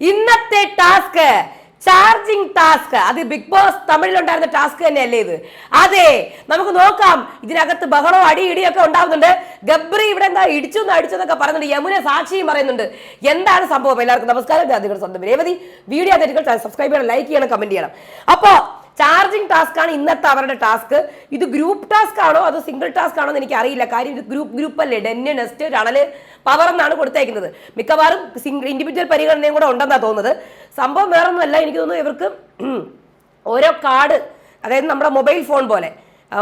ഇന്നത്തെ task charging task. അത് big boss തമിഴിലുണ്ടായിരുന്ന task തന്നെയല്ലേ ഇത്? അതെ, നമുക്ക് നോക്കാം. ഇതിനകത്ത് ബഹളവും ഇടിയൊക്കെ ഉണ്ടാവുന്നുണ്ട്. ഗബ്രി ഇവിടെ എന്താ അടിച്ചെന്നൊക്കെ പറയുന്നുണ്ട്. യമുന സാക്ഷിയും പറയുന്നുണ്ട്. എന്താണ് സംഭവം? എല്ലാവർക്കും നമസ്കാരം. നിങ്ങളുടെ സ്വന്തം രേവതി. വീഡിയോ സബ്സ്ക്രൈബ് ചെയ്യണം, ലൈക്ക് ചെയ്യണം, കമന്റ് ചെയ്യണം. അപ്പോ ചാർജിങ് ടാസ്ക് ആണ് ഇന്നത്തെ അവരുടെ ടാസ്ക്. ഇത് ഗ്രൂപ്പ് ടാസ്ക് ആണോ അതോ സിംഗിൾ ടാസ്ക് ആണോ എന്ന് എനിക്ക് അറിയില്ല. കാര്യം ഇത് ഗ്രൂപ്പ് അല്ലേ. ഡെന്ന്, നെസ്റ്റ്, രണല്, പവർ എന്നാണ് കൊടുത്തേക്കുന്നത്. മിക്കവാറും ഇൻഡിവിജ്വൽ പരിഗണനയും കൂടെ ഉണ്ടെന്നാണ് തോന്നുന്നത്. സംഭവം വേറൊന്നുമല്ല. എനിക്ക് തോന്നുന്നു ഇവർക്ക് ഓരോ കാർഡ്, അതായത് നമ്മുടെ മൊബൈൽ ഫോൺ പോലെ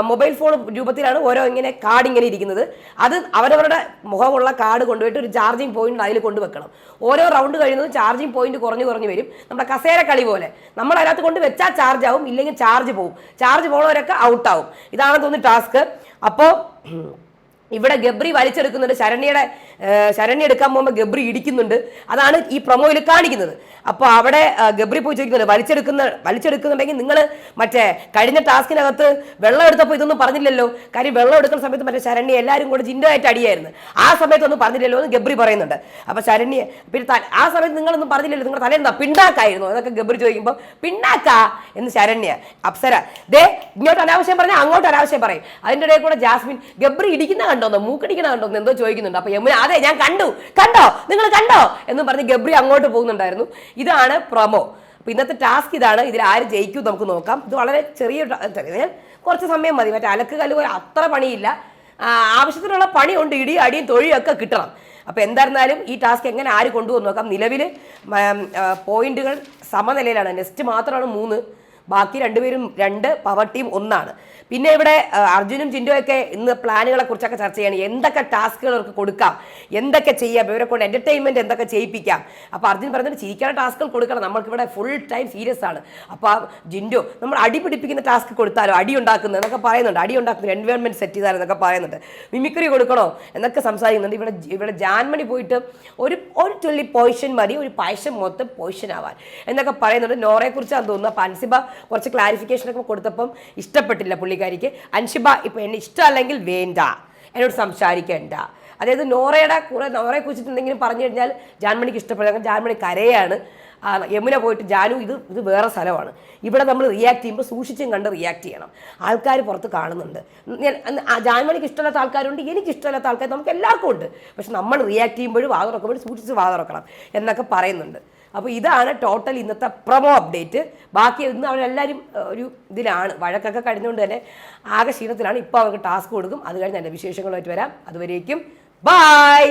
മൊബൈൽ ഫോൺ രൂപത്തിലാണ് ഓരോ ഇങ്ങനെ കാർഡ് ഇങ്ങനെ ഇരിക്കുന്നത്. അത് അവരവരുടെ മുഖമുള്ള കാർഡ് കൊണ്ടുപോയിട്ട് ഒരു ചാർജിങ് പോയിന്റ് അതിൽ കൊണ്ടുവെക്കണം. ഓരോ റൗണ്ട് കഴിയുന്നത് ചാർജിങ് പോയിന്റ് കുറഞ്ഞു വരും. നമ്മുടെ കസേര കളി പോലെ നമ്മൾ അതിനകത്ത് കൊണ്ട് വെച്ചാൽ ചാർജ് ആവും, ഇല്ലെങ്കിൽ ചാർജ് പോവും. ചാർജ് പോകുന്നവരൊക്കെ ഔട്ടാവും. ഇതാണെന്ന് തോന്നുന്നു ടാസ്ക്. അപ്പോൾ ഇവിടെ ഗബ്രി വലിച്ചെടുക്കുന്നുണ്ട്. ശരണ്യ എടുക്കാൻ പോകുമ്പോൾ ഗബ്രി ഇടിക്കുന്നുണ്ട്. അതാണ് ഈ പ്രൊമോയിൽ കാണിക്കുന്നത്. അപ്പോൾ അവിടെ ഗബ്രി പോയി ചോദിക്കുന്നുണ്ട്, വലിച്ചെടുക്കുന്നുണ്ടെങ്കിൽ നിങ്ങൾ മറ്റേ കഴിഞ്ഞ ടാസ്കിനകത്ത് വെള്ളം എടുത്തപ്പോൾ ഇതൊന്നും പറഞ്ഞില്ലല്ലോ. കാര്യം വെള്ളം എടുക്കുന്ന സമയത്ത് മറ്റേ ശരണ്യ എല്ലാവരും കൂടെ ജിൻഡോയായിട്ട് അടിയായിരുന്നു. ആ സമയത്തൊന്നും പറഞ്ഞില്ലല്ലോ എന്ന് ഗബ്രി പറയുന്നുണ്ട്. അപ്പോൾ ശരണ്യ പിന്നെ ആ സമയത്ത് നിങ്ങളൊന്നും പറഞ്ഞില്ലല്ലോ, നിങ്ങളുടെ തലേന്താ പിണ്ടാക്കായിരുന്നു എന്നൊക്കെ ഗബ്രി ചോദിക്കുമ്പോൾ പിണ്ടാക്കാ എന്ന് ശരണ്യ. അപ്സര ദേ ഇങ്ങോട്ട് അനാവശ്യം പറഞ്ഞാൽ അങ്ങോട്ട് അനാവശ്യം പറയും. അതിൻ്റെ ഇടയിൽ കൂടെ ജാസ്മിൻ ഗബ്രി ഇടിക്കുന്ന കണ്ടോന്നോ, മൂക്കടിക്കണ കണ്ടോന്ന് എന്തോ ചോദിക്കുന്നുണ്ട്. അപ്പൊ യമുന അതെ ഞാൻ കണ്ടോ നിങ്ങൾ കണ്ടോ എന്ന് പറഞ്ഞ് ഗബ്രി അങ്ങോട്ട് പോകുന്നുണ്ടായിരുന്നു. ഇതാണ് പ്രൊമോ. അപ്പൊ ഇന്നത്തെ ടാസ്ക് ഇതാണ്. ഇതിൽ ആര് ജയിക്കും നമുക്ക് നോക്കാം. ഇത് വളരെ ചെറിയ കുറച്ച് സമയം മതി. മറ്റേ അലക്ക് കല്ല് പോലെ അത്ര പണിയില്ല. ആവശ്യത്തിനുള്ള പണിയുണ്ട്. അടിയും തൊഴിയൊക്കെ കിട്ടണം. അപ്പോൾ എന്തായിരുന്നാലും ഈ ടാസ്ക് എങ്ങനെ ആര് കൊണ്ടുവന്ന് നോക്കാം. നിലവിൽ പോയിന്റുകൾ സമനിലയിലാണ്. നെക്സ്റ്റ് മാത്രമാണ് 3, ബാക്കി രണ്ടുപേരും 2, പവർ ടീം 1. പിന്നെ ഇവിടെ അർജുനും ജിൻഡോയൊക്കെ ഇന്ന് പ്ലാനുകളെ കുറിച്ചൊക്കെ ചർച്ച ചെയ്യണം. എന്തൊക്കെ ടാസ്കുകൾ അവർക്ക് കൊടുക്കാം, എന്തൊക്കെ ചെയ്യാം, ഇവരെ കൊണ്ട് എന്റർടൈൻമെന്റ് എന്തൊക്കെ ചെയ്യിപ്പിക്കാം. അപ്പോൾ അർജുൻ പറഞ്ഞിട്ട് ചിരിക്കാനുള്ള ടാസ്കുകൾ കൊടുക്കണം, നമ്മൾക്കിവിടെ ഫുൾ ടൈം സീരിയസ് ആണ്. അപ്പോൾ ജിൻഡോ നമ്മൾ അടി പിടിപ്പിക്കുന്ന ടാസ്ക് കൊടുത്താലോ, അടി ഉണ്ടാക്കുന്നത് എന്നൊക്കെ പറയുന്നുണ്ട്. അടി ഉണ്ടാക്കുന്ന എൻവയോൺമെന്റ് സെറ്റ് ചെയ്താലോ എന്നൊക്കെ പറയുന്നുണ്ട്. മിമിക്രി കൊടുക്കണോ എന്നൊക്കെ സംസാരിക്കുന്നുണ്ട്. ഇവിടെ ജാൻമണി പോയിട്ട് ഒരു തുള്ളി പോയിഷൻ മതി, ഒരു പായസം മൊത്തം പോയിഷൻ ആവാൻ എന്നൊക്കെ പറയുന്നുണ്ട്. നോറയെ കുറിച്ചാണ് തോന്നുന്നത്. അപ്പോൾ അൻസിബ കുറച്ച് ക്ലാരിഫിക്കേഷനൊക്കെ കൊടുത്തപ്പം ഇഷ്ടപ്പെട്ടില്ല പുള്ളിക്കാരിക്ക്. അൻഷിബ ഇപ്പം എന്നെ ഇഷ്ടമല്ലെങ്കിൽ വേണ്ട, എന്നോട് സംസാരിക്കേണ്ട. അതായത് നോറയെ കുറിച്ചിട്ട് എന്തെങ്കിലും പറഞ്ഞു കഴിഞ്ഞാൽ ജാൻമണിക്ക് ഇഷ്ടപ്പെടുക. ജാൻമണി കരയാണ്. യമുന പോയിട്ട് ജാനു ഇത് വേറെ സ്ഥലമാണ്, ഇവിടെ നമ്മൾ റിയാക്ട് ചെയ്യുമ്പോൾ സൂക്ഷിച്ചും കണ്ട് റിയാക്ട് ചെയ്യണം. ആൾക്കാർ പുറത്ത് കാണുന്നുണ്ട്. ജാൻമണിക്ക് ഇഷ്ടമില്ലാത്ത ആൾക്കാരുണ്ട്, എനിക്ക് ഇഷ്ടമില്ലാത്ത ആൾക്കാർ നമുക്ക് എല്ലാവർക്കും ഉണ്ട്. പക്ഷെ നമ്മൾ റിയാക്ട് ചെയ്യുമ്പോഴും വാ തുറക്കുമ്പോഴും സൂക്ഷിച്ച് വാ തുറക്കണം എന്നൊക്കെ പറയുന്നുണ്ട്. അപ്പോൾ ഇതാണ് ടോട്ടൽ ഇന്നത്തെ പ്രൊമോ അപ്ഡേറ്റ്. ബാക്കി ഇന്ന് അവരെല്ലാവരും ഒരു ഇതിലാണ്, വഴക്കൊക്കെ കഴിഞ്ഞുകൊണ്ട് തന്നെ ആകെ ക്ഷീണത്തിലാണ്. ഇപ്പോൾ അവർക്ക് ടാസ്ക് കൊടുക്കും. അത് കഴിഞ്ഞ് എൻ്റെ വിശേഷങ്ങളുമായിട്ട് വരാം. അതുവരേക്കും ബൈ.